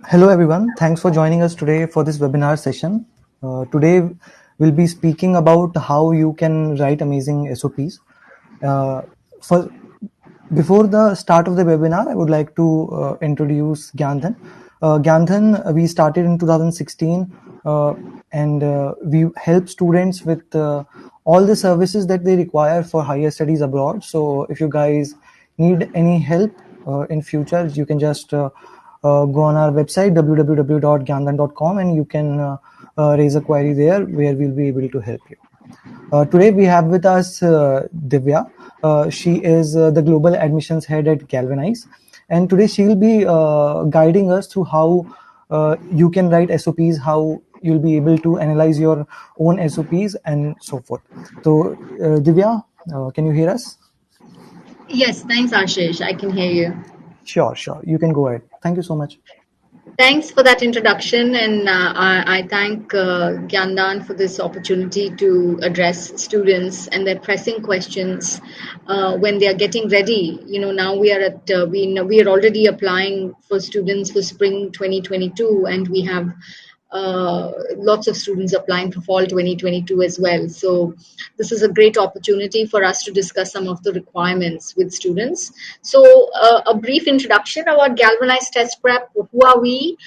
Hello everyone, thanks for joining us today for this webinar session. Today we'll be speaking about how you can write amazing SOPs. For Before the start of the webinar, I would like to introduce GyanDhan. GyanDhan we started in 2016 and we help students with all the services that they require for higher studies abroad. So if you guys need any help in future, you can just go on our website www.gyandhan.com and you can raise a query there where we'll be able to help you. Today we have with us Divya. She is the global admissions head at Galvanize, and today she will be guiding us through how you can write SOPs, how you'll be able to analyze your own SOPs and so forth. So Divya, can you hear us? Yes, thanks Ashish. I can hear you. Sure. You can go ahead. Thank you so much. Thanks for that introduction, and I thank GyanDhan for this opportunity to address students and their pressing questions when they are getting ready. Now we are at we are already applying for students for spring 2022, and we have lots of students applying for fall 2022 as well. So this is a great opportunity for us to discuss some of the requirements with students. So a brief introduction about Galvanize Test Prep. Who are we?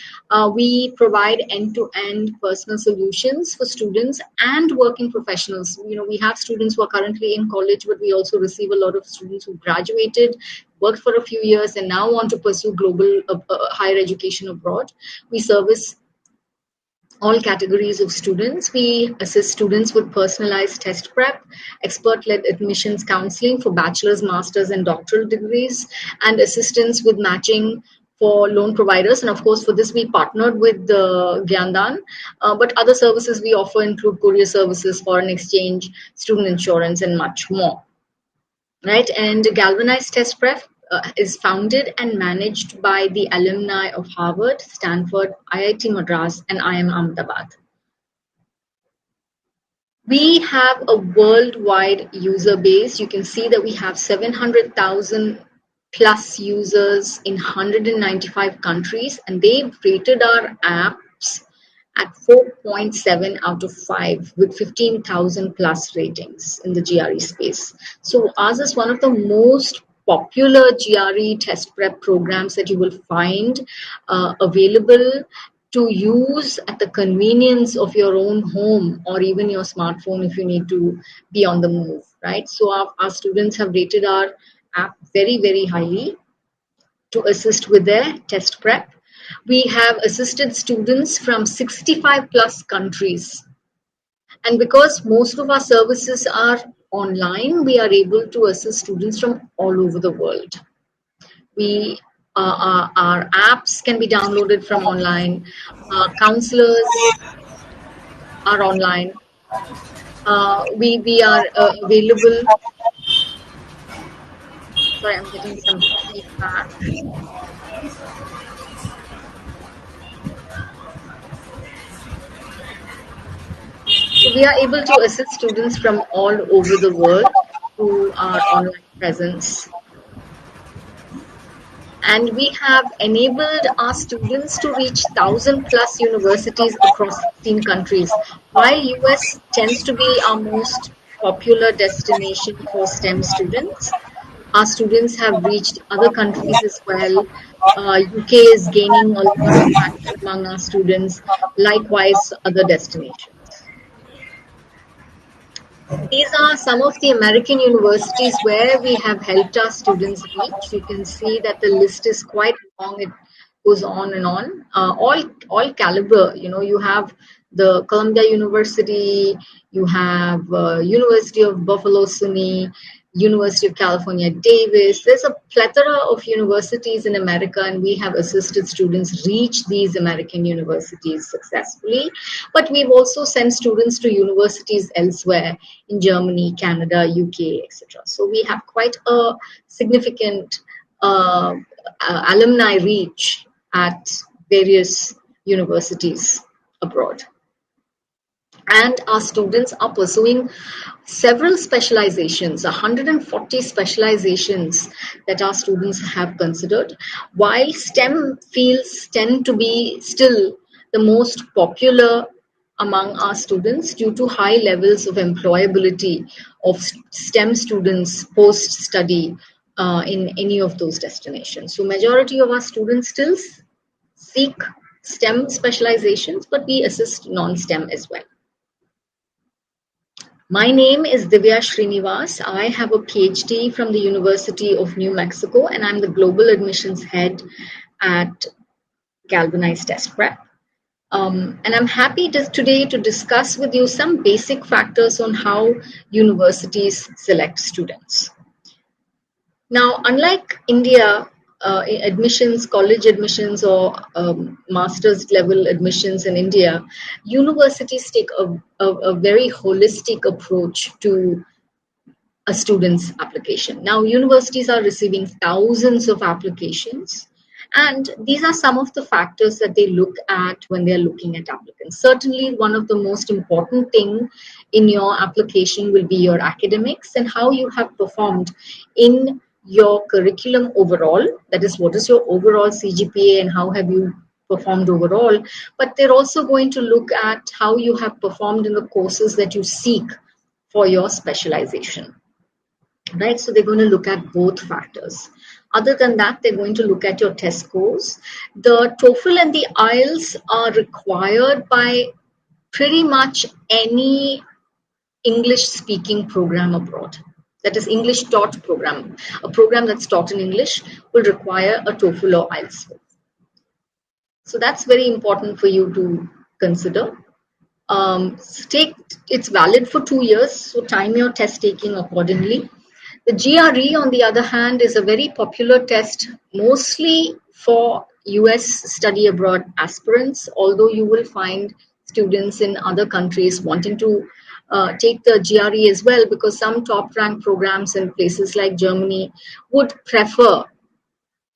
We provide end-to-end personal solutions for students and working professionals. We have students who are currently in college, but we also receive a lot of students who graduated, worked for a few years, and now want to pursue global higher education abroad. We service all categories of students. We assist students with personalized test prep, expert-led admissions counseling for bachelor's, master's, and doctoral degrees, and assistance with matching for loan providers. And of course, for this, we partnered with GyanDhan, but other services we offer include courier services, foreign exchange, student insurance, and much more. Right? And Galvanize Test Prep is founded and managed by the alumni of Harvard, Stanford, IIT Madras, and IIM Ahmedabad. We have a worldwide user base. You can see that we have 700,000 plus users in 195 countries, and they've rated our apps at 4.7 out of 5 with 15,000 plus ratings in the GRE space. So ours is one of the most popular GRE test prep programs that you will find available to use at the convenience of your own home or even your smartphone if you need to be on the move, right? So our students have rated our app very, very highly to assist with their test prep. We have assisted students from 65 plus countries. And because most of our services are online, we are able to assist students from all over the world. Our apps can be downloaded from online. Counselors are online. We are available. Sorry, I'm getting some feedback. So we are able to assist students from all over the world through our online presence. And we have enabled our students to reach 1,000 plus universities across 16 countries. While US tends to be our most popular destination for STEM students, our students have reached other countries as well. UK is gaining a lot of traction among our students, likewise other destinations. These are some of the American universities where we have helped our students reach. You can see that the list is quite long. It goes on and on. All caliber. You have the Columbia University, you have University of Buffalo SUNY, University of California, Davis. There's a plethora of universities in America, and we have assisted students reach these American universities successfully. But we've also sent students to universities elsewhere in Germany, Canada, UK, etc. So we have quite a significant alumni reach at various universities abroad. And our students are pursuing several specializations, 140 specializations that our students have considered. While STEM fields tend to be still the most popular among our students due to high levels of employability of STEM students post-study in any of those destinations. So majority of our students still seek STEM specializations, but we assist non-STEM as well. My name is Divya Srinivas. I have a PhD from the University of New Mexico, and I'm the Global Admissions Head at Galvanize Test Prep. And I'm happy today to discuss with you some basic factors on how universities select students. Now, unlike India, college admissions or master's level admissions in India, universities take a very holistic approach to a student's application. Now, universities are receiving thousands of applications, and these are some of the factors that they look at when they're looking at applicants. Certainly, one of the most important thing in your application will be your academics and how you have performed in your curriculum overall. That is, what is your overall CGPA and how have you performed overall. But they're also going to look at how you have performed in the courses that you seek for your specialization. Right, so they're going to look at both factors. Other than that, they're going to look at your test scores. The TOEFL and the IELTS are required by pretty much any English speaking program abroad. That is, English taught program. A program that's taught in English will require a TOEFL or IELTS. So that's very important for you to consider. It's valid for 2 years, so time your test taking accordingly. The GRE, on the other hand, is a very popular test, mostly for US study abroad aspirants, although you will find students in other countries wanting to take the GRE as well, because some top ranked programs in places like Germany would prefer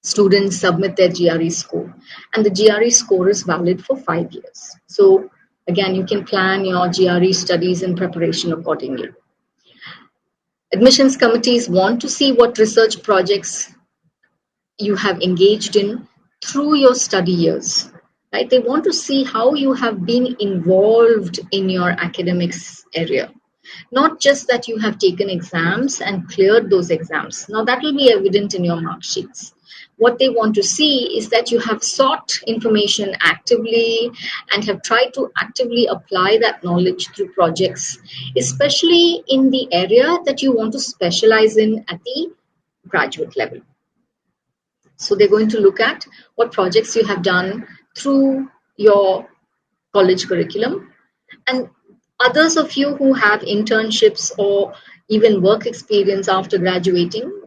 students submit their GRE score. And the GRE score is valid for 5 years. So again, you can plan your GRE studies and preparation accordingly. Admissions committees want to see what research projects you have engaged in through your study years, right? They want to see how you have been involved in your academics area. Not just that you have taken exams and cleared those exams. Now that will be evident in your mark sheets. What they want to see is that you have sought information actively and have tried to actively apply that knowledge through projects, especially in the area that you want to specialize in at the graduate level. So they're going to look at what projects you have done through your college curriculum. And others of you who have internships or even work experience after graduating,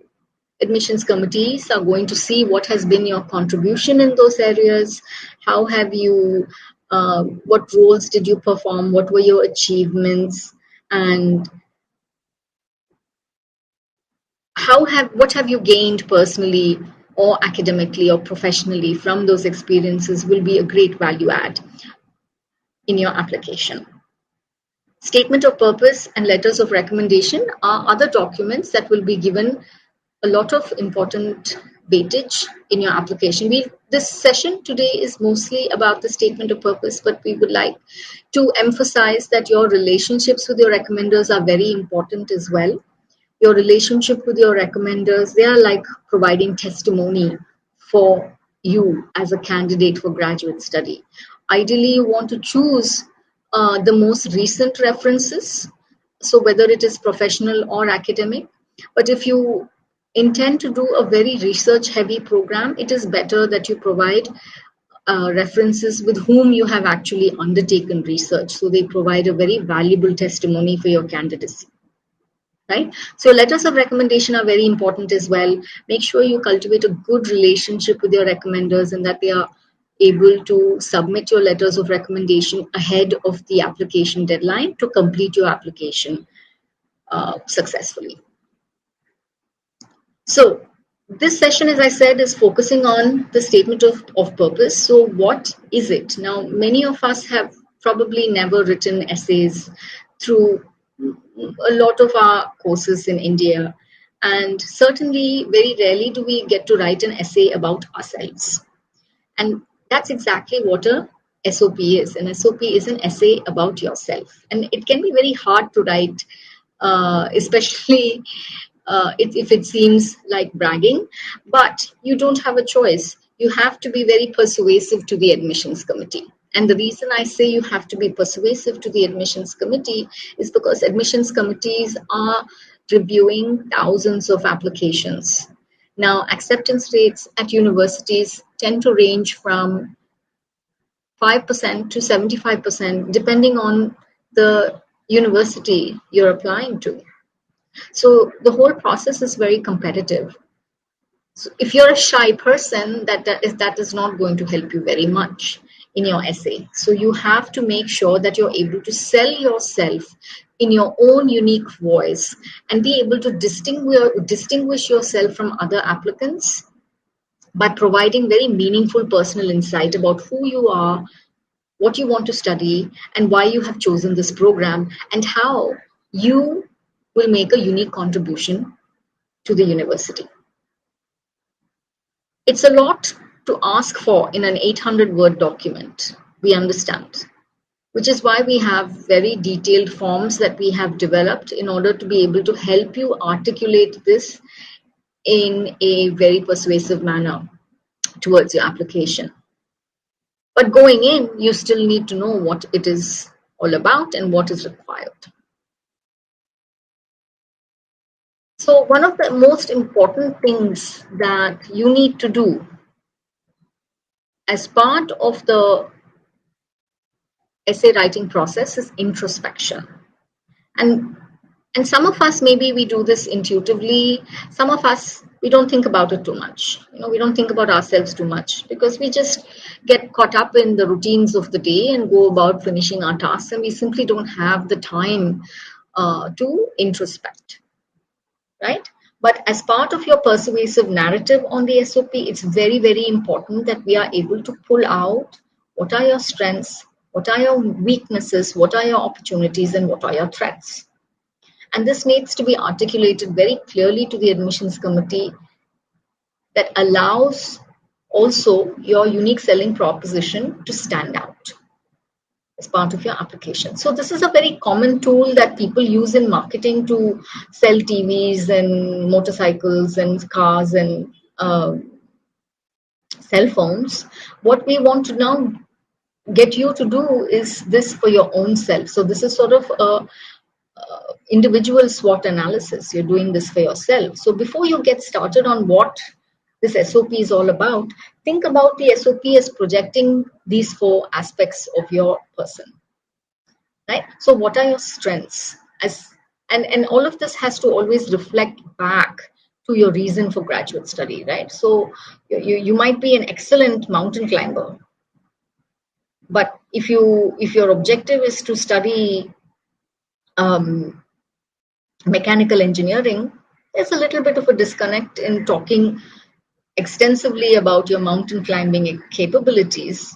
admissions committees are going to see what has been your contribution in those areas, how have you, what roles did you perform, what were your achievements, and what have you gained personally or academically or professionally from those experiences will be a great value add in your application. Statement of purpose and letters of recommendation are other documents that will be given a lot of important weightage in your application. This session today is mostly about the statement of purpose, but we would like to emphasize that your relationships with your recommenders are very important as well. Your relationship with your recommenders, they are like providing testimony for you as a candidate for graduate study. Ideally, you want to choose the most recent references, so whether it is professional or academic. But if you intend to do a very research heavy program, it is better that you provide references with whom you have actually undertaken research. So they provide a very valuable testimony for your candidacy. Right? So letters of recommendation are very important as well. Make sure you cultivate a good relationship with your recommenders and that they are able to submit your letters of recommendation ahead of the application deadline to complete your application successfully. So this session, as I said, is focusing on the statement of purpose. So what is it? Now, many of us have probably never written essays through a lot of our courses in India. And certainly, very rarely do we get to write an essay about ourselves. And that's exactly what a SOP is. An SOP is an essay about yourself. And it can be very hard to write, especially if it seems like bragging, but you don't have a choice. You have to be very persuasive to the admissions committee. And the reason I say you have to be persuasive to the admissions committee is because admissions committees are reviewing thousands of applications. Now, acceptance rates at universities tend to range from 5% to 75%, depending on the university you're applying to. So the whole process is very competitive. So if you're a shy person, that is not going to help you very much in your essay. So you have to make sure that you're able to sell yourself in your own unique voice and be able to distinguish yourself from other applicants by providing very meaningful personal insight about who you are, what you want to study, and why you have chosen this program, and how you will make a unique contribution to the university. It's a lot to ask for in an 800-word document, we understand, which is why we have very detailed forms that we have developed in order to be able to help you articulate this in a very persuasive manner towards your application. But going in, you still need to know what it is all about and what is required. So one of the most important things that you need to do as part of the essay writing process is introspection. And some of us, maybe we do this intuitively. Some of us, we don't think about it too much. We don't think about ourselves too much because we just get caught up in the routines of the day and go about finishing our tasks, and we simply don't have the time to introspect, right? But as part of your persuasive narrative on the SOP, it's very, very important that we are able to pull out what are your strengths, what are your weaknesses, what are your opportunities, and what are your threats. And this needs to be articulated very clearly to the admissions committee that allows also your unique selling proposition to stand out as part of your application. So this is a very common tool that people use in marketing to sell TVs and motorcycles and cars and cell phones. What we want to now get you to do is this for your own self. So this is sort of a individual SWOT analysis. You're doing this for yourself. So before you get started on what this SOP is all about, think about the SOP as projecting these 4 aspects of your person, right? So what are your strengths? And all of this has to always reflect back to your reason for graduate study, right? So you might be an excellent mountain climber, but if your objective is to study mechanical engineering, there's a little bit of a disconnect in talking extensively about your mountain climbing capabilities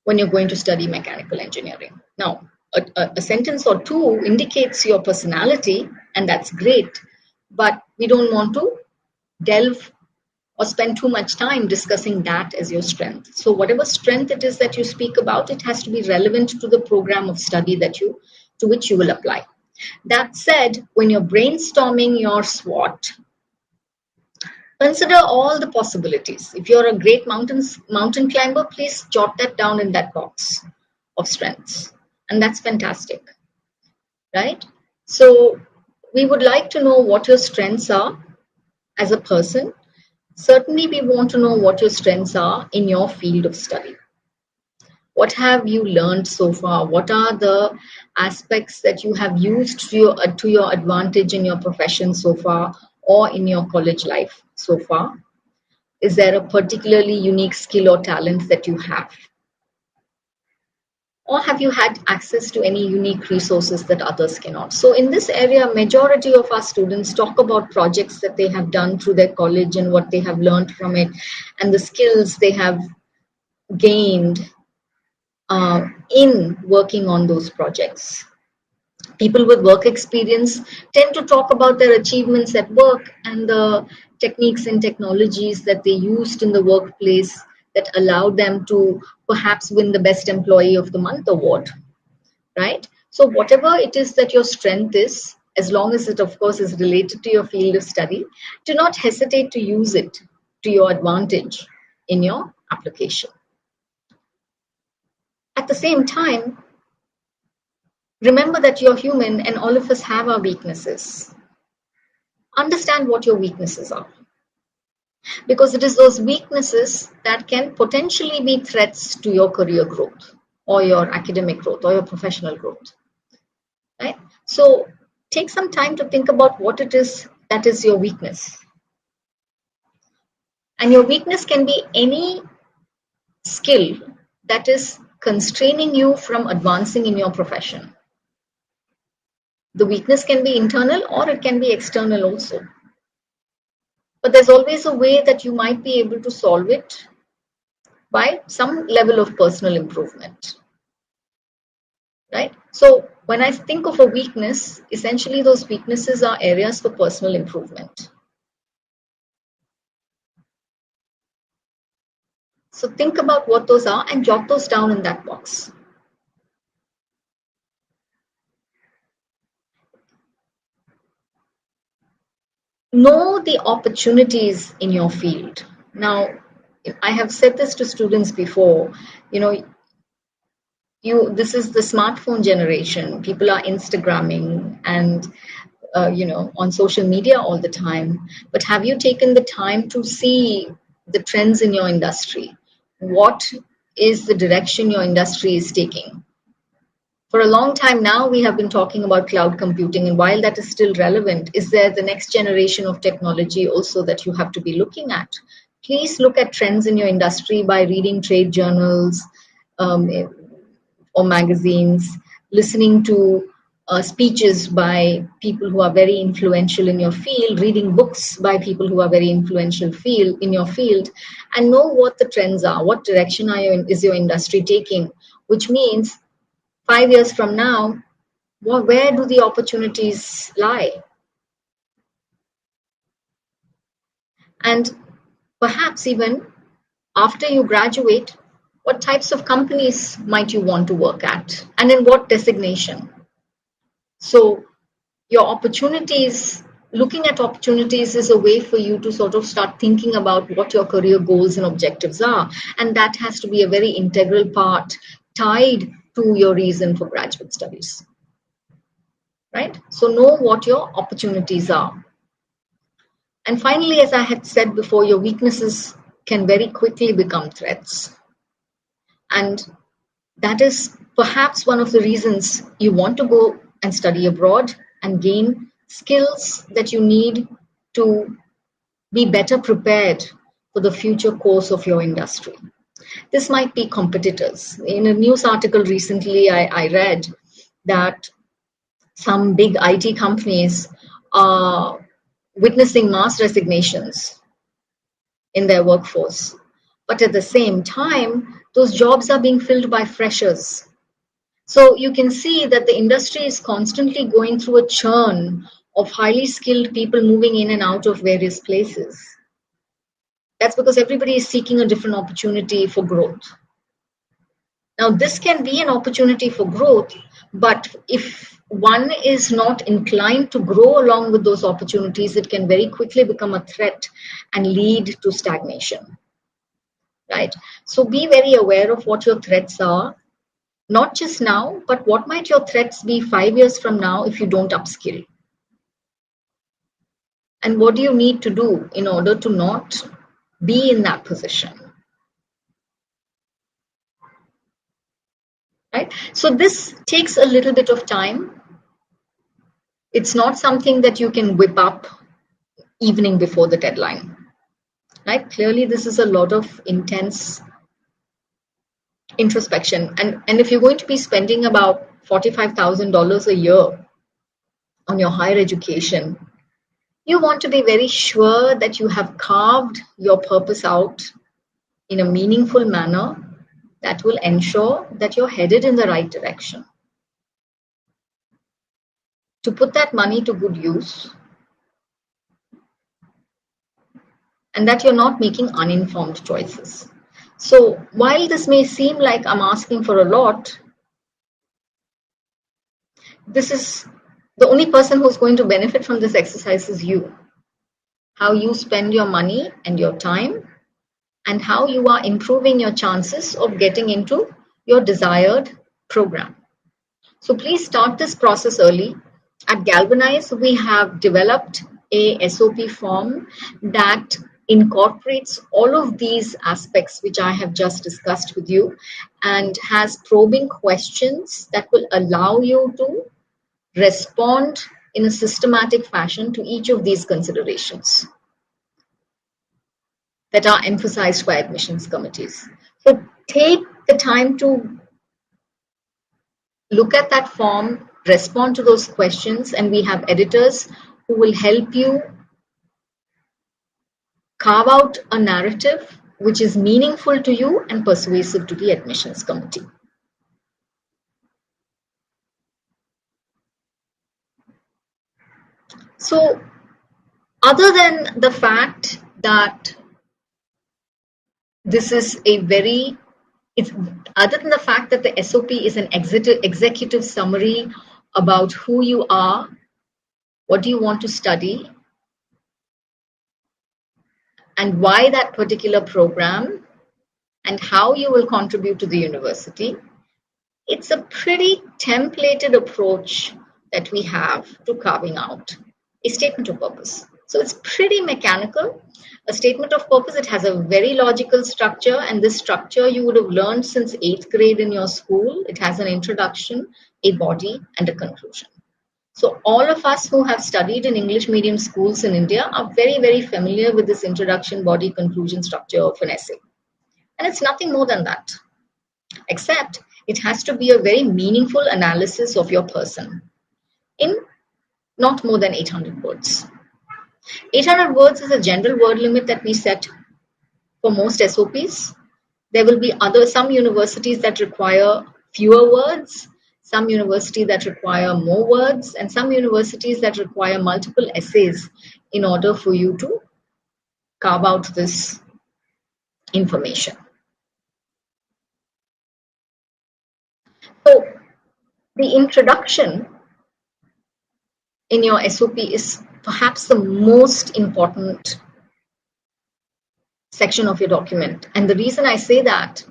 when you're going to study mechanical engineering. Now, a sentence or 2 indicates your personality, and that's great, but we don't want to delve or spend too much time discussing that as your strength. So whatever strength it is that you speak about, it has to be relevant to the program of study to which you will apply. That said, when you're brainstorming your SWOT, consider all the possibilities. If you're a great mountain climber, please jot that down in that box of strengths. And that's fantastic, right? So we would like to know what your strengths are as a person. Certainly, we want to know what your strengths are in your field of study. What have you learned so far? What are the aspects that you have used to your advantage in your profession so far or in your college life so far? Is there a particularly unique skill or talent that you have? Or have you had access to any unique resources that others cannot? So in this area, majority of our students talk about projects that they have done through their college and what they have learned from it and the skills they have gained in working on those projects. People with work experience tend to talk about their achievements at work and the techniques and technologies that they used in the workplace that allowed them to perhaps win the Best Employee of the Month award, right? So whatever it is that your strength is, as long as it of course is related to your field of study, do not hesitate to use it to your advantage in your application. At the same time, remember that you're human and all of us have our weaknesses. Understand what your weaknesses are, because it is those weaknesses that can potentially be threats to your career growth or your academic growth or your professional growth, right? So take some time to think about what it is that is your weakness. And your weakness can be any skill that is constraining you from advancing in your profession. The weakness can be internal or it can be external also. But there's always a way that you might be able to solve it by some level of personal improvement, right? So when I think of a weakness, essentially those weaknesses are areas for personal improvement. So think about what those are and jot those down in that box. Know the opportunities in your field. Now, I have said this to students before, this is the smartphone generation. People are Instagramming and on social media all the time. But have you taken the time to see the trends in your industry? What is the direction your industry is taking? For a long time now, we have been talking about cloud computing, and while that is still relevant, is there the next generation of technology also that you have to be looking at? Please look at trends in your industry by reading trade journals or magazines, listening to speeches by people who are very influential in your field, reading books by people who are very influential in your field, and know what the trends are, what direction is your industry taking, which means 5 years from now, where do the opportunities lie? And perhaps even after you graduate, what types of companies might you want to work at and in what designation? So your opportunities, looking at opportunities is a way for you to sort of start thinking about what your career goals and objectives are. And that has to be a very integral part tied to your reason for graduate studies, right? So know what your opportunities are. And finally, as I had said before, your weaknesses can very quickly become threats. And that is perhaps one of the reasons you want to go and study abroad and gain skills that you need to be better prepared for the future course of your industry. This might be competitors. In a news article recently, I read that some big IT companies are witnessing mass resignations in their workforce. But at the same time, those jobs are being filled by freshers. So you can see that the industry is constantly going through a churn of highly skilled people moving in and out of various places. That's because everybody is seeking a different opportunity for growth. Now, this can be an opportunity for growth, but if one is not inclined to grow along with those opportunities, it can very quickly become a threat and lead to stagnation, right? So be very aware of what your threats are, not just now, but what might your threats be 5 years from now if you don't upskill? And what do you need to do in order to not be in that position? Right? So this takes a little bit of time. It's not something that you can whip up evening before the deadline. Right? Clearly, this is a lot of intense introspection. And if you're going to be spending about $45,000 a year on your higher education, you want to be very sure that you have carved your purpose out in a meaningful manner that will ensure that you're headed in the right direction. To put that money to good use, and that you're not making uninformed choices. So while this may seem like I'm asking for a lot, this is the only person who's going to benefit from this exercise is you. How you spend your money and your time, and how you are improving your chances of getting into your desired program. So please start this process early. At Galvanize, we have developed a SOP form that incorporates all of these aspects which I have just discussed with you, and has probing questions that will allow you to respond in a systematic fashion to each of these considerations that are emphasized by admissions committees. So take the time to look at that form, respond to those questions, and we have editors who will help you carve out a narrative which is meaningful to you and persuasive to the admissions committee. So, other than the fact that this is a very, other than the fact that the SOP is an executive summary about who you are, what do you want to study, and why that particular program, and how you will contribute to the university, it's a pretty templated approach that we have to carving out a statement of purpose. So it's pretty mechanical. A statement of purpose, it has a very logical structure, and this structure you would have learned since 8th grade in your school. It has an introduction, a body, and a conclusion. So all of us who have studied in English medium schools in India are very, very familiar with this introduction, body, conclusion structure of an essay. And it's nothing more than that, except it has to be a very meaningful analysis of your person in not more than 800 words. 800 words is a general word limit that we set for most SOPs. There will be some universities that require fewer words, some universities that require more words, and some universities that require multiple essays in order for you to carve out this information. So the introduction in your SOP is perhaps the most important section of your document. And the reason I say that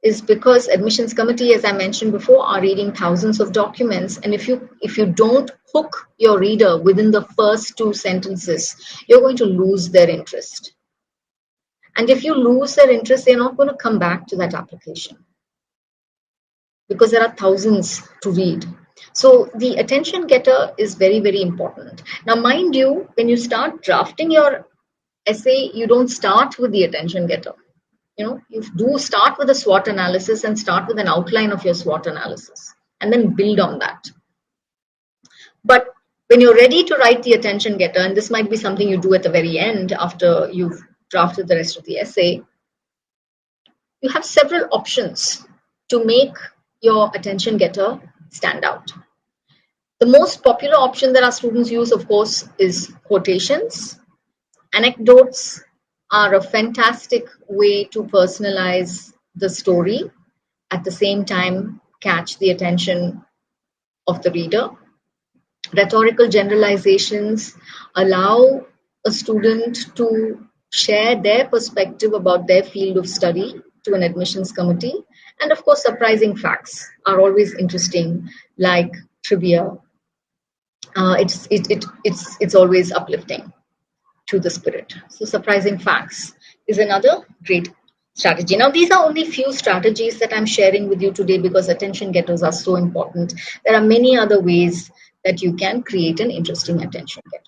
is because admissions committee, as I mentioned before, are reading thousands of documents. And if you don't hook your reader within the first 2 sentences, you're going to lose their interest. And if you lose their interest, they're not going to come back to that application, because there are thousands to read. So the attention getter is very, very important. Now, mind you, when you start drafting your essay, you don't start with the attention getter. You do start with a SWOT analysis and start with an outline of your SWOT analysis, and then build on that. But when you're ready to write the attention getter, and this might be something you do at the very end after you've drafted the rest of the essay, you have several options to make your attention getter stand out. The most popular option that our students use, of course, is quotations. Anecdotes are a fantastic way to personalize the story, at the same time catch the attention of the reader. Rhetorical generalizations allow a student to share their perspective about their field of study to an admissions committee. And of course, surprising facts are always interesting, like trivia. It's always uplifting to the spirit. So surprising facts is another great strategy. Now, these are only few strategies that I'm sharing with you today because attention getters are so important. There are many other ways that you can create an interesting attention getter.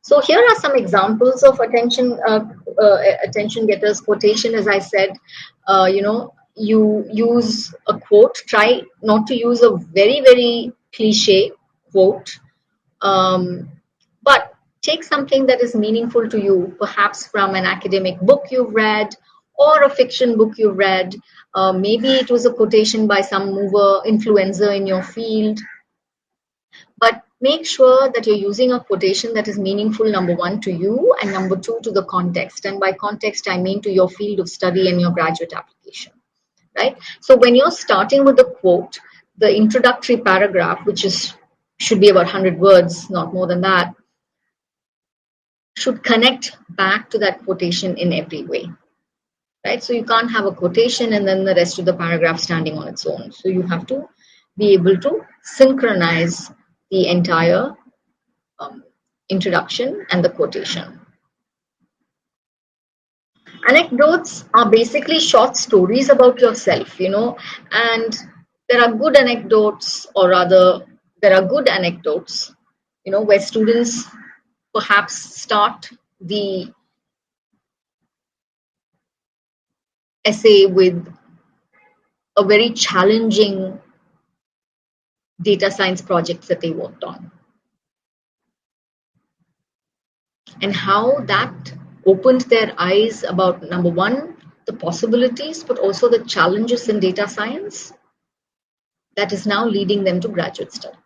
So here are some examples of attention getters. Quotation, as I said, you use a quote. Try not to use a very, very cliche quote, but take something that is meaningful to you, perhaps from an academic book you've read, or a fiction book you read. Maybe it was a quotation by some mover, influencer in your field. But make sure that you're using a quotation that is meaningful, number one, to you, and number two, to the context. And by context, I mean to your field of study and your graduate application, right? So when you're starting with the quote, the introductory paragraph, which should be about 100 words, not more than that, should connect back to that quotation in every way, right? So you can't have a quotation and then the rest of the paragraph standing on its own. So you have to be able to synchronize the entire introduction and the quotation. Anecdotes are basically short stories about yourself, and there are good anecdotes, or rather, there are good anecdotes, where students perhaps start the essay with a very challenging data science project that they worked on, and how that opened their eyes about, number one, the possibilities, but also the challenges in data science that is now leading them to graduate study.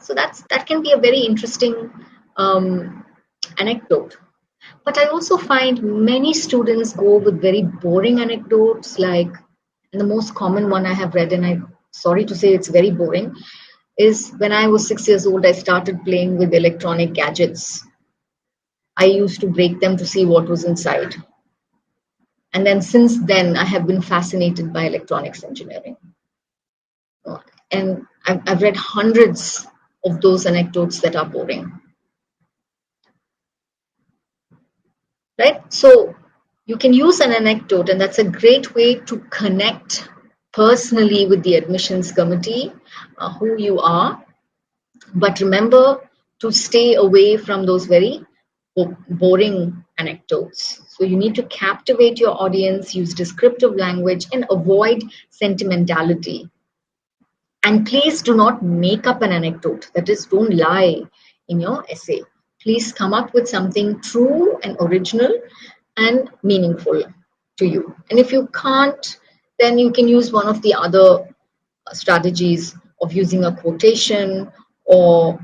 So that can be a very interesting anecdote. But I also find many students go with very boring anecdotes, and the most common one I have read, and I'm sorry to say it's very boring, is when I was 6 years old, I started playing with electronic gadgets. I used to break them to see what was inside. And then since then, I have been fascinated by electronics engineering. And I've read hundreds of those anecdotes that are boring. Right? So you can use an anecdote, and that's a great way to connect personally with the admissions committee, who you are. But remember to stay away from those very boring anecdotes. So you need to captivate your audience, use descriptive language, and avoid sentimentality. And please do not make up an anecdote. That is, don't lie in your essay. Please come up with something true and original and meaningful to you. And if you can't, then you can use one of the other strategies of using a quotation, or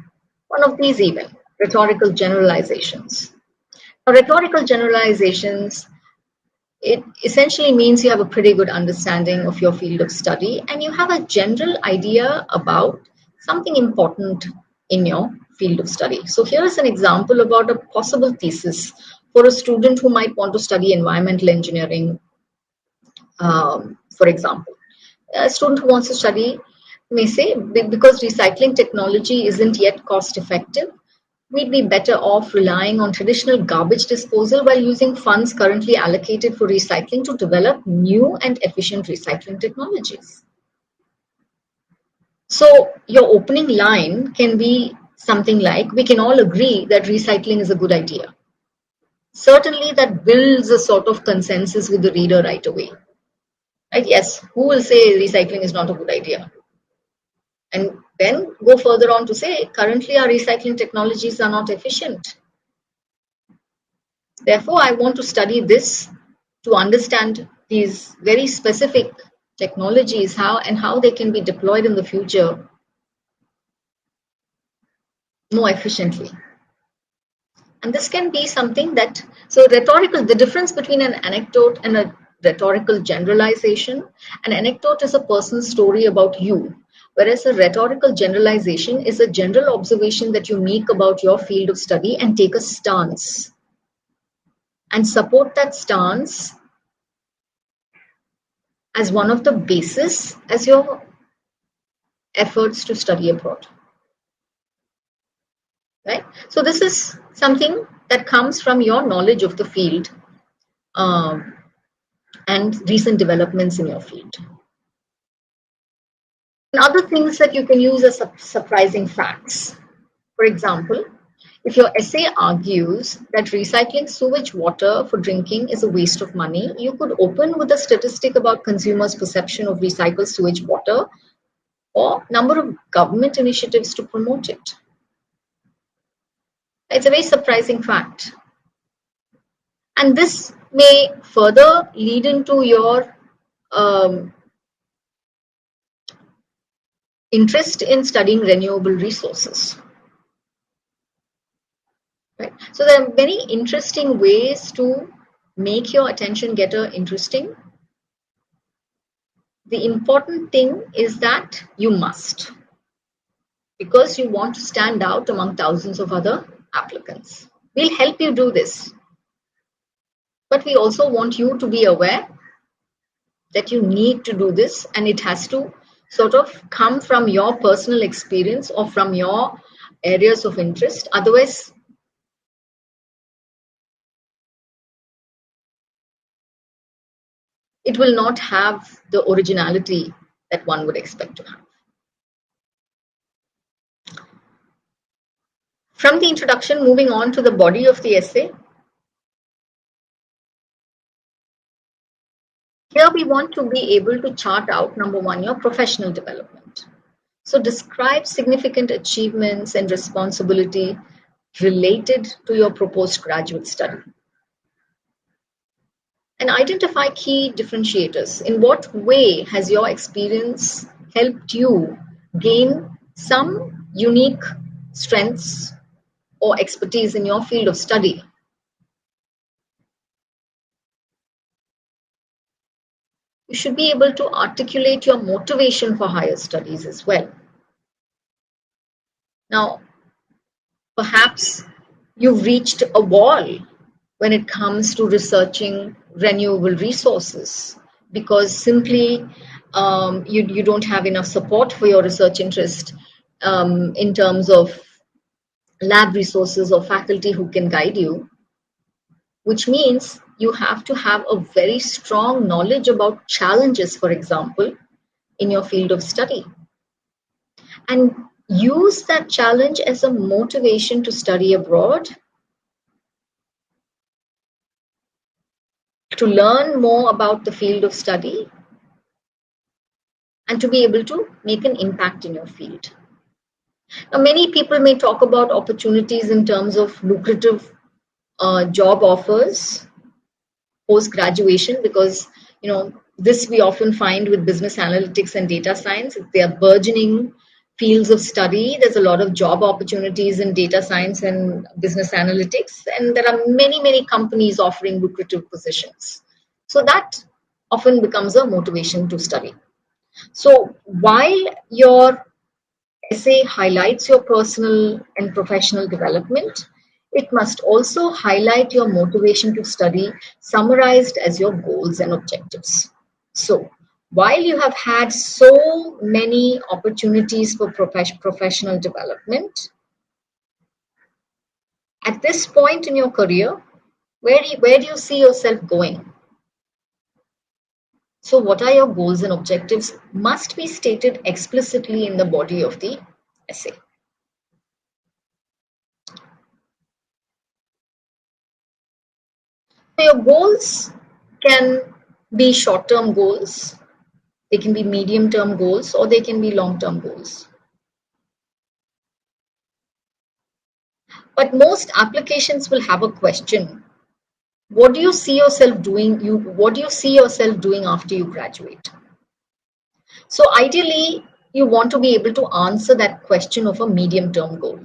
one of these even, rhetorical generalizations. Now, rhetorical generalizations, it essentially means you have a pretty good understanding of your field of study and you have a general idea about something important in your field of study. So here's an example about a possible thesis for a student who might want to study environmental engineering, for example. A student who wants to study may say, because recycling technology isn't yet cost effective, we'd be better off relying on traditional garbage disposal while using funds currently allocated for recycling to develop new and efficient recycling technologies. So your opening line can be something like, we can all agree that recycling is a good idea. Certainly that builds a sort of consensus with the reader right away. Right? Yes, who will say recycling is not a good idea? And then go further on to say, currently our recycling technologies are not efficient. Therefore, I want to study this to understand these very specific technologies, how they can be deployed in the future more efficiently. And this can be something that, so rhetorical, the difference between an anecdote and a rhetorical generalization, an anecdote is a person's story about you, whereas a rhetorical generalization is a general observation that you make about your field of study and take a stance and support that stance as one of the basis as your efforts to study abroad. Right? So this is something that comes from your knowledge of the field and recent developments in your field. And other things that you can use are surprising facts. For example, if your essay argues that recycling sewage water for drinking is a waste of money, you could open with a statistic about consumers' perception of recycled sewage water or number of government initiatives to promote it. It's a very surprising fact. And this may further lead into your interest in studying renewable resources. Right. So there are many interesting ways to make your attention getter interesting. The important thing is that you must, because you want to stand out among thousands of other applicants. We'll help you do this, but we also want you to be aware that you need to do this, and it has to sort of come from your personal experience or from your areas of interest. Otherwise, it will not have the originality that one would expect to have. From the introduction, moving on to the body of the essay. Here we want to be able to chart out, number one, your professional development. So describe significant achievements and responsibility related to your proposed graduate study. And identify key differentiators. In what way has your experience helped you gain some unique strengths or expertise in your field of study? You should be able to articulate your motivation for higher studies as well. Now, perhaps you've reached a wall when it comes to researching renewable resources because simply you don't have enough support for your research interest in terms of lab resources or faculty who can guide you, which means you have to have a very strong knowledge about challenges, for example, in your field of study. And use that challenge as a motivation to study abroad, to learn more about the field of study, and to be able to make an impact in your field. Now, many people may talk about opportunities in terms of lucrative job offers post-graduation because, this we often find with business analytics and data science. They are burgeoning fields of study. There's a lot of job opportunities in data science and business analytics, and there are many, many companies offering lucrative positions. So that often becomes a motivation to study. So while your essay highlights your personal and professional development, it must also highlight your motivation to study, summarized as your goals and objectives. So, while you have had so many opportunities for professional development, at this point in your career, where do you see yourself going? So, what are your goals and objectives must be stated explicitly in the body of the essay. So your goals can be short-term goals, they can be medium-term goals, or they can be long-term goals. But most applications will have a question. What do you see yourself doing? What do you see yourself doing after you graduate? So ideally, you want to be able to answer that question of a medium-term goal,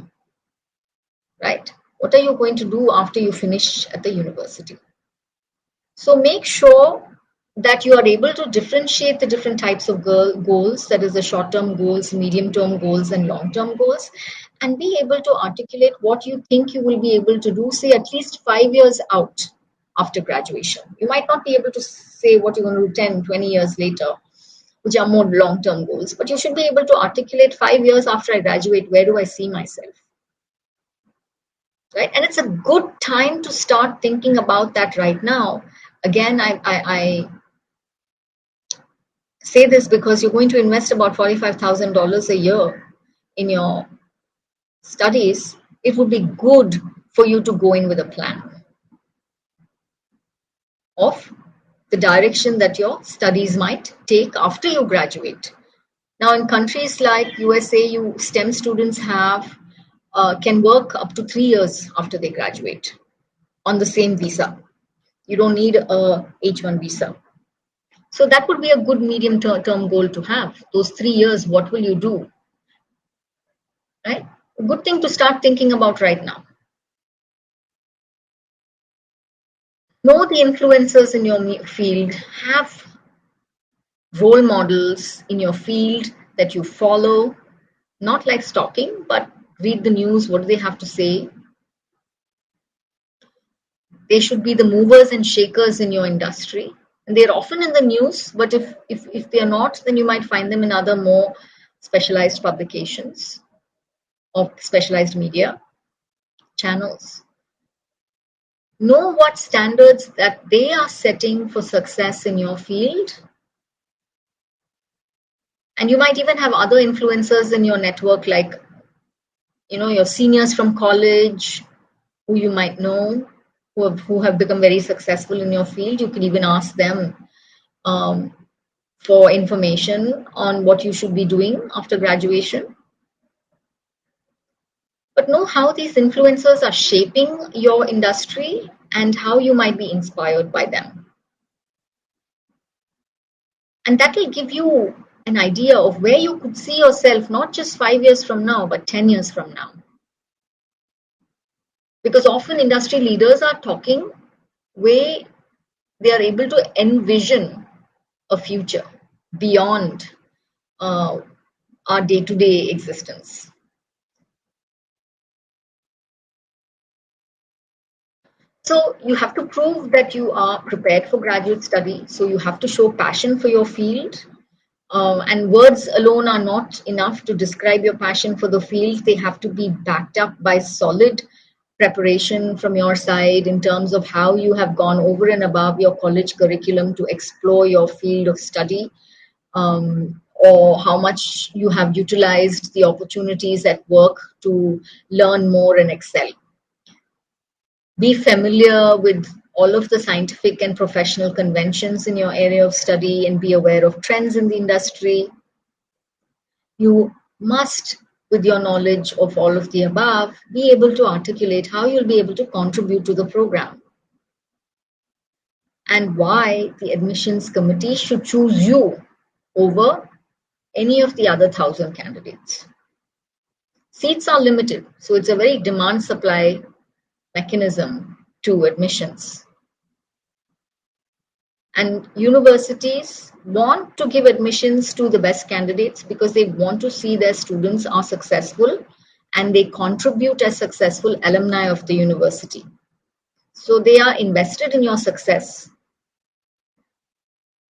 right? What are you going to do after you finish at the university? So make sure that you are able to differentiate the different types of goals, that is the short-term goals, medium-term goals, and long-term goals, and be able to articulate what you think you will be able to do, say at least 5 years out after graduation. You might not be able to say what you're going to do 10, 20 years later, which are more long-term goals, but you should be able to articulate 5 years after I graduate, where do I see myself? Right? And it's a good time to start thinking about that right now. Again, I say this because you're going to invest about $45,000 a year in your studies. It would be good for you to go in with a plan of the direction that your studies might take after you graduate. Now, in countries like USA, STEM students can work up to 3 years after they graduate on the same visa. You don't need a H1 visa. So that would be a good medium term goal to have. Those 3 years, what will you do? Right? A good thing to start thinking about right now. Know the influencers in your field. Have role models in your field that you follow, not like stalking, but read the news. What do they have to say? They should be the movers and shakers in your industry. And they're often in the news, but if they are not, then you might find them in other more specialized publications or specialized media channels. Know what standards that they are setting for success in your field. And you might even have other influencers in your network, like your seniors from college who you might know, who have become very successful in your field. You could even ask them for information on what you should be doing after graduation. But know how these influencers are shaping your industry and how you might be inspired by them. And that will give you an idea of where you could see yourself, not just 5 years from now, but 10 years from now. Because often industry leaders are talking where they are able to envision a future beyond our day-to-day existence. So you have to prove that you are prepared for graduate study. So you have to show passion for your field. And words alone are not enough to describe your passion for the field. They have to be backed up by solid preparation from your side in terms of how you have gone over and above your college curriculum to explore your field of study, or how much you have utilized the opportunities at work to learn more and excel. Be familiar with all of the scientific and professional conventions in your area of study and be aware of trends in the industry. You must, with your knowledge of all of the above, be able to articulate how you'll be able to contribute to the program and why the admissions committee should choose you over any of the other 1,000 candidates. Seats are limited, so it's a very demand-supply mechanism to admissions. And universities want to give admissions to the best candidates because they want to see their students are successful and they contribute as successful alumni of the university. So they are invested in your success.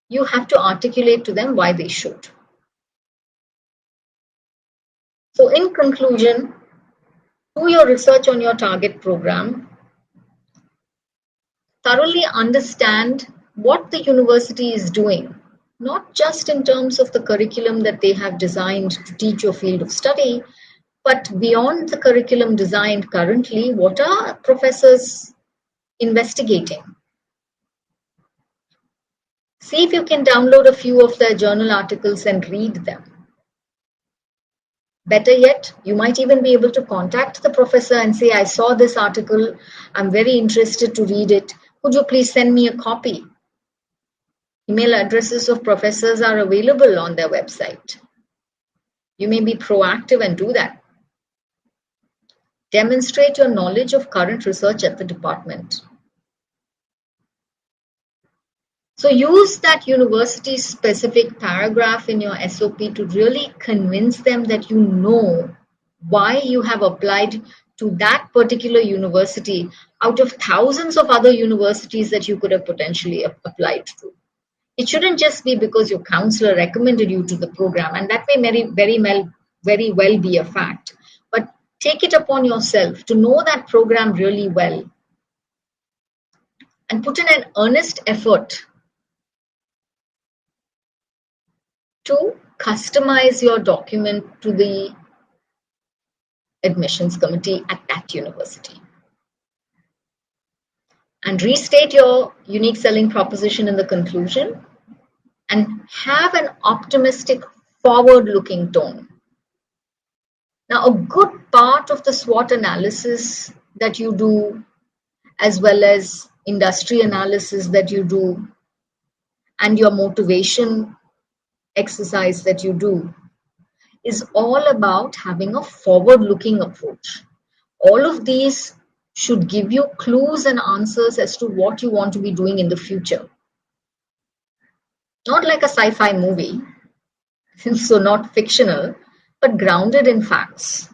You have to articulate to them why they should. So in conclusion, do your research on your target program. Thoroughly understand what the university is doing, not just in terms of the curriculum that they have designed to teach your field of study, but beyond the curriculum designed currently, what are professors investigating? See if you can download a few of their journal articles and read them. Better yet, you might even be able to contact the professor and say, I saw this article, I'm very interested to read it. Could you please send me a copy? Email addresses of professors are available on their website. You may be proactive and do that. Demonstrate your knowledge of current research at the department. So use that university-specific paragraph in your SOP to really convince them that you know why you have applied to that particular university out of thousands of other universities that you could have potentially applied to. It shouldn't just be because your counselor recommended you to the program, and that may very well be a fact. But take it upon yourself to know that program really well and put in an earnest effort to customize your document to the admissions committee at that university. And restate your unique selling proposition in the conclusion and have an optimistic, forward-looking tone. Now, a good part of the SWOT analysis that you do, as well as industry analysis that you do, and your motivation exercise that you do is all about having a forward-looking approach. All of these should give you clues and answers as to what you want to be doing in the future. Not like a sci-fi movie, so not fictional, but grounded in facts,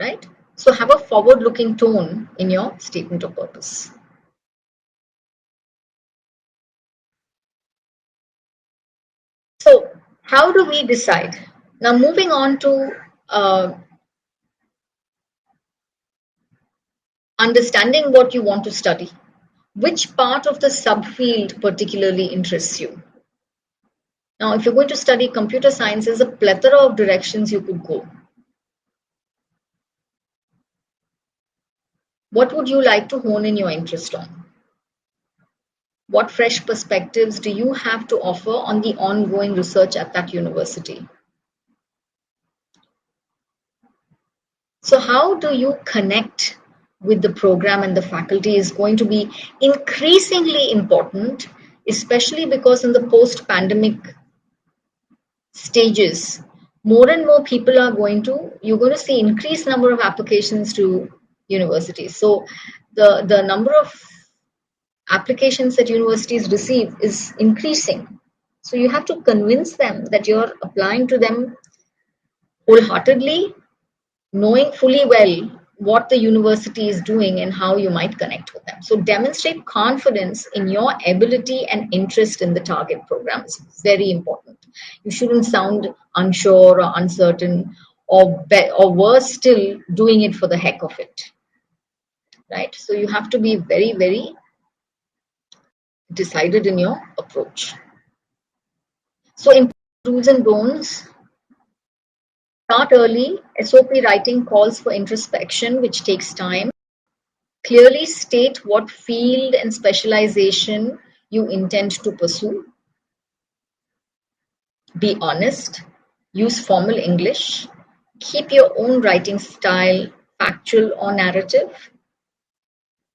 right? So have a forward-looking tone in your statement of purpose. So how do we decide? Now moving on to understanding what you want to study. Which part of the subfield particularly interests you? Now, if you're going to study computer science, there's a plethora of directions you could go. What would you like to hone in your interest on? What fresh perspectives do you have to offer on the ongoing research at that university? So how do you connect with the program and the faculty is going to be increasingly important, especially because in the post-pandemic stages, more and more people are you're going to see increased number of applications to universities. So the number of applications that universities receive is increasing. So you have to convince them that you're applying to them wholeheartedly, knowing fully well what the university is doing and how you might connect with them. So demonstrate confidence in your ability and interest in the target program. It's very important. You shouldn't sound unsure or uncertain or worse still, doing it for the heck of it. Right? So you have to be very, very decided in your approach. So in do's and don'ts, start early. SOP writing calls for introspection, which takes time. Clearly state what field and specialization you intend to pursue. Be honest. Use formal English. Keep your own writing style factual or narrative.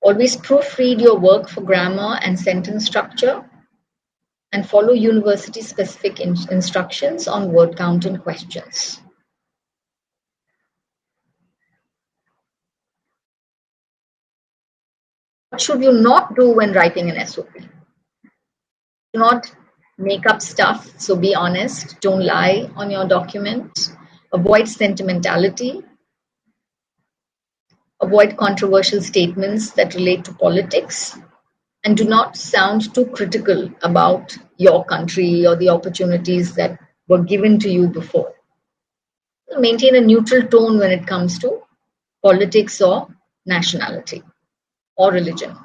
Always proofread your work for grammar and sentence structure. And follow university-specific instructions on word count and questions. What should you not do when writing an SOP? Do not make up stuff, so be honest. Don't lie on your document. Avoid sentimentality. Avoid controversial statements that relate to politics. And do not sound too critical about your country or the opportunities that were given to you before. Maintain a neutral tone when it comes to politics or nationality or religion.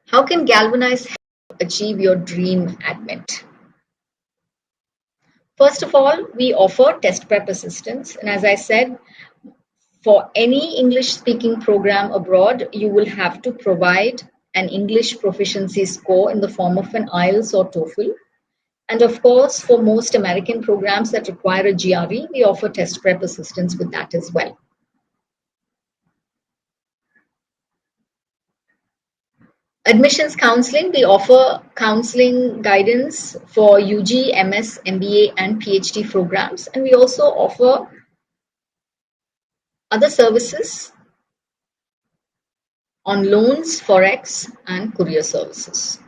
How can Galvanize help achieve your dream admit? First of all, we offer test prep assistance. And as I said, for any English-speaking program abroad, you will have to provide an English proficiency score in the form of an IELTS or TOEFL. And of course, for most American programs that require a GRE, we offer test prep assistance with that as well. Admissions counseling, we offer counseling guidance for UG, MS, MBA, and PhD programs. And we also offer other services on loans, forex, and courier services.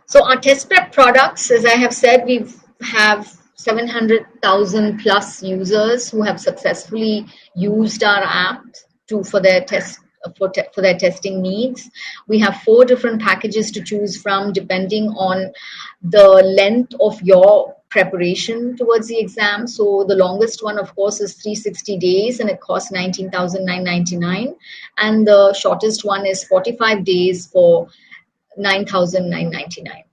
So our test prep products, as I have said, we have 700,000 plus users who have successfully used our app for their testing needs. We have 4 different packages to choose from depending on the length of your preparation towards the exam. So the longest one, of course, is 360 days and it costs 19,999. And the shortest one is 45 days for 9,999.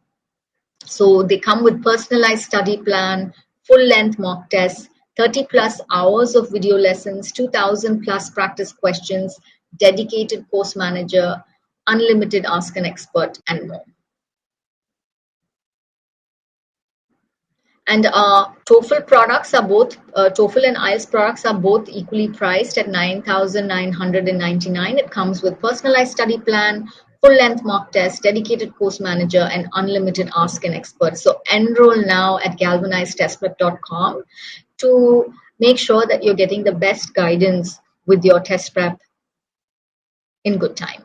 So they come with personalized study plan, full-length mock tests, 30 plus hours of video lessons, 2,000 plus practice questions, dedicated course manager, unlimited ask an expert, and more. And TOEFL products are both TOEFL and IELTS products are both equally priced at 9,999. It comes with personalized study plan, full-length mock test, dedicated course manager, and unlimited ask an expert. So enroll now at galvanizedtestprep.com to make sure that you're getting the best guidance with your test prep in good time.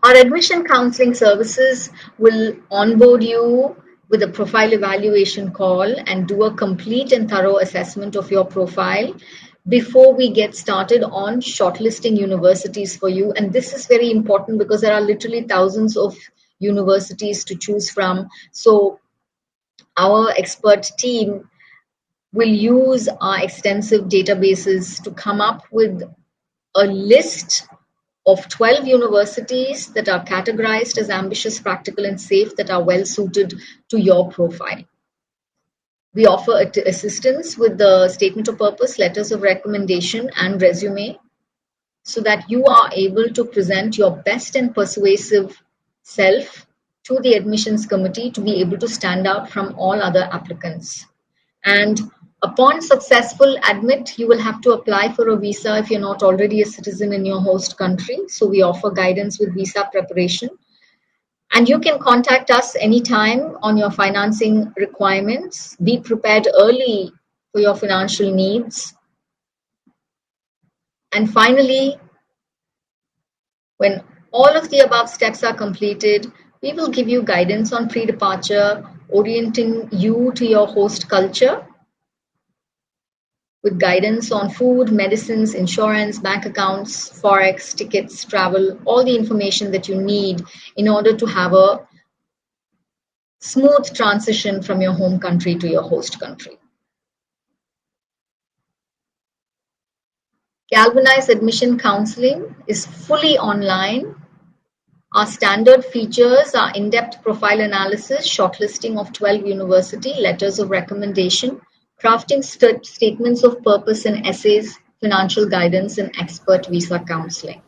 Our admission counseling services will onboard you with a profile evaluation call and do a complete and thorough assessment of your profile before we get started on shortlisting universities for you. And this is very important because there are literally thousands of universities to choose from. So our expert team will use our extensive databases to come up with a list of 12 universities that are categorized as ambitious, practical, and safe that are well suited to your profile. We offer assistance with the statement of purpose, letters of recommendation, and resume so that you are able to present your best and persuasive self to the admissions committee to be able to stand out from all other applicants. And upon successful admit, you will have to apply for a visa if you're not already a citizen in your host country. So we offer guidance with visa preparation. And you can contact us anytime on your financing requirements. Be prepared early for your financial needs. And finally, when all of the above steps are completed, we will give you guidance on pre-departure, orienting you to your host culture, with guidance on food, medicines, insurance, bank accounts, forex, tickets, travel, all the information that you need in order to have a smooth transition from your home country to your host country. Galvanize Admission Counseling is fully online. Our standard features are in-depth profile analysis, shortlisting of 12 university, letters of recommendation, crafting statements of purpose and essays, financial guidance, and expert visa counseling.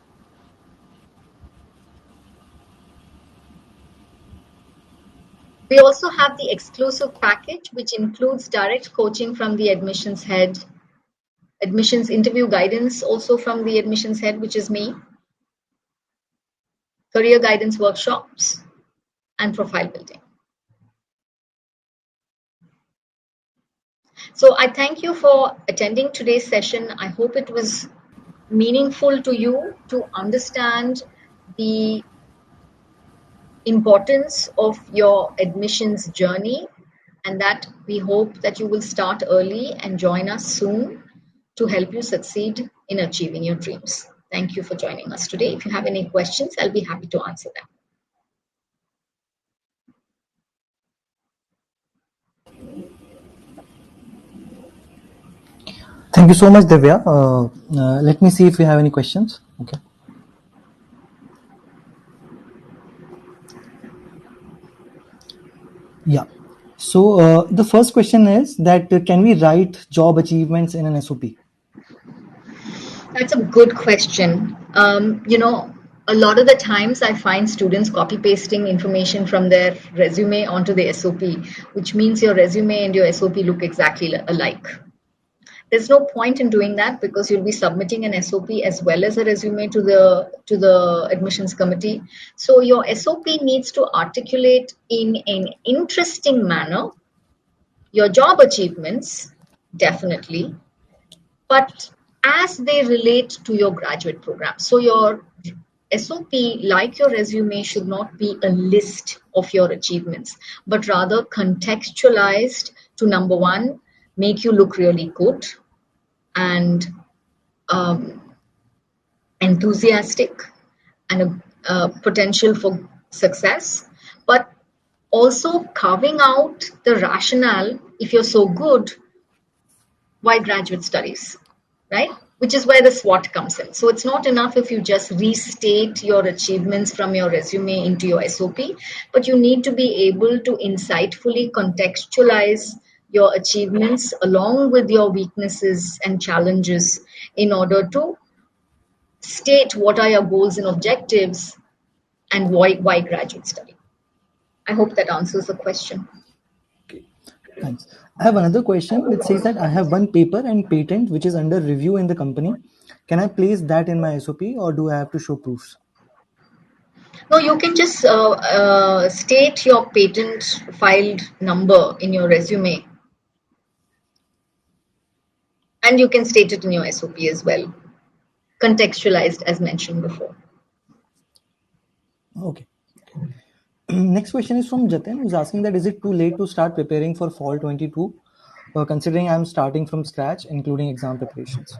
We also have the exclusive package, which includes direct coaching from the admissions head, admissions interview guidance also from the admissions head, which is me, career guidance workshops, and profile building. So I thank you for attending today's session. I hope it was meaningful to you to understand the importance of your admissions journey, and that we hope that you will start early and join us soon to help you succeed in achieving your dreams. Thank you for joining us today. If you have any questions, I'll be happy to answer them. Thank you so much, Divya. Let me see if we have any questions. Okay. Yeah. So the first question is that can we write job achievements in an SOP? That's a good question. A lot of the times I find students copy pasting information from their resume onto the SOP, which means your resume and your SOP look exactly alike. There's no point in doing that because you'll be submitting an SOP as well as a resume to the admissions committee. So your SOP needs to articulate in an interesting manner your job achievements, definitely, but as they relate to your graduate program. So your SOP, like your resume, should not be a list of your achievements, but rather contextualized to, number one, make you look really good and enthusiastic and a potential for success, but also carving out the rationale, if you're so good, why graduate studies, right? Which is where the SWOT comes in. So it's not enough if you just restate your achievements from your resume into your SOP, but you need to be able to insightfully contextualize your achievements along with your weaknesses and challenges in order to state what are your goals and objectives and why graduate study. I hope that answers the question. Okay, thanks. I have another question which says that I have one paper and patent which is under review in the company. Can I place that in my SOP or do I have to show proofs? No, you can just state your patent filed number in your resume, and you can state it in your SOP as well, contextualized as mentioned before. Okay. Next question is from Jatin, who's asking that is it too late to start preparing for fall 22, considering I'm starting from scratch, including exam preparations?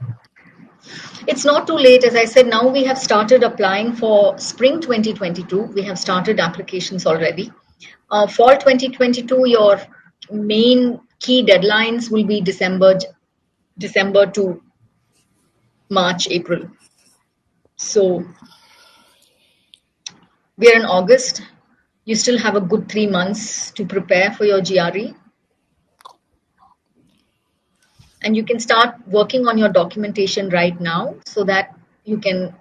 It's not too late. As I said, now we have started applying for spring 2022. We have started applications already. Fall 2022, your main key deadlines will be December to March, April. So we are in August. You still have a good 3 months to prepare for your GRE. And you can start working on your documentation right now so that you can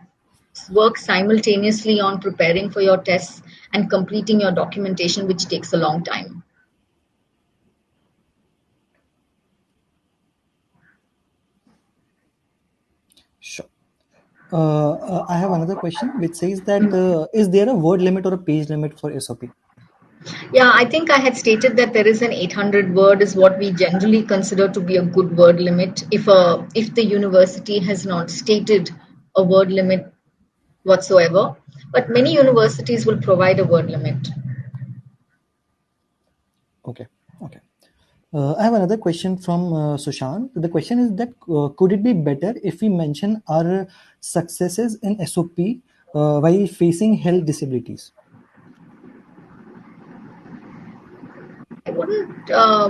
work simultaneously on preparing for your tests and completing your documentation, which takes a long time. Sure. I have another question which says that is there a word limit or a page limit for SOP? Yeah, I think I had stated that there is an 800 word is what we generally consider to be a good word limit if the university has not stated a word limit whatsoever. But many universities will provide a word limit. Okay. Okay. I have another question from Sushant. The question is that could it be better if we mention our successes in SOP while facing health disabilities? I wouldn't. I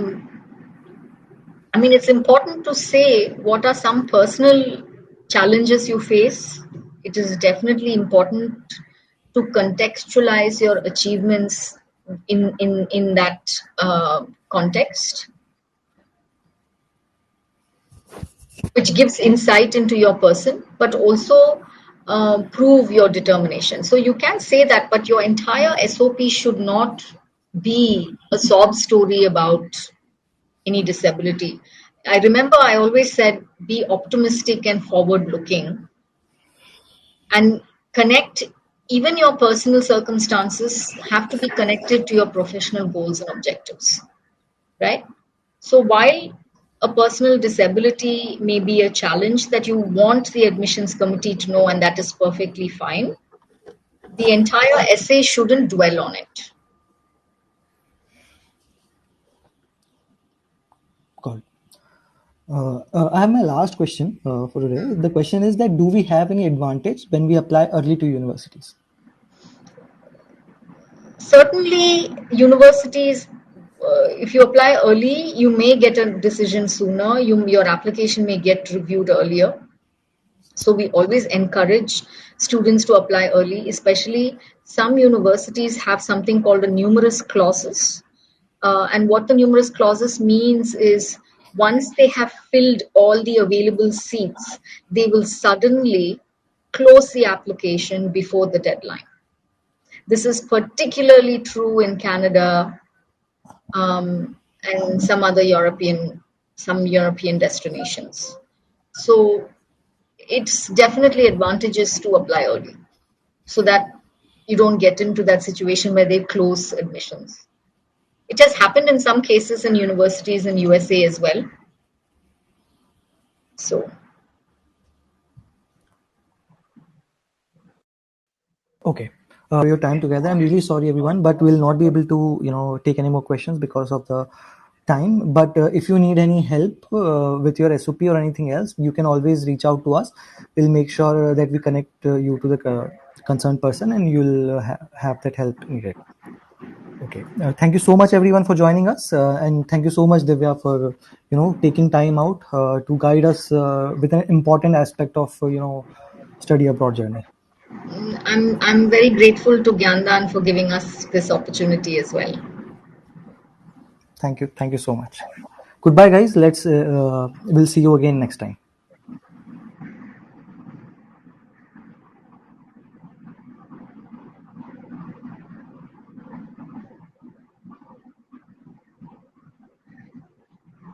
mean, it's important to say what are some personal challenges you face. It is definitely important to contextualize your achievements in that context, which gives insight into your person, but also prove your determination. So you can say that, but your entire SOP should not be a sob story about any disability. I remember I always said be optimistic and forward looking and connect. Even your personal circumstances have to be connected to your professional goals and objectives, right? So while a personal disability may be a challenge that you want the admissions committee to know, and that is perfectly fine, the entire essay shouldn't dwell on it. Got it. I have my last question for today. The question is that do we have any advantage when we apply early to universities? Certainly, universities, if you apply early, you may get a decision sooner. Your application may get reviewed earlier. So we always encourage students to apply early, especially some universities have something called a numerous clauses. And what the numerous clauses means is once they have filled all the available seats, they will suddenly close the application before the deadline. This is particularly true in Canada and some European destinations. So it's definitely advantageous to apply early so that you don't get into that situation where they close admissions. It has happened in some cases in universities in USA as well. So Okay. For your time together. I'm really sorry, everyone, but we'll not be able to, take any more questions because of the time. But if you need any help with your SOP or anything else, you can always reach out to us. We'll make sure that we connect you to the concerned person, and you'll have that help needed. Okay. Thank you so much, everyone, for joining us, and thank you so much, Divya, for taking time out to guide us with an important aspect of study abroad journey. I'm very grateful to GyanDhan for giving us this opportunity as well. Thank you so much. Goodbye, guys. We'll see you again next time.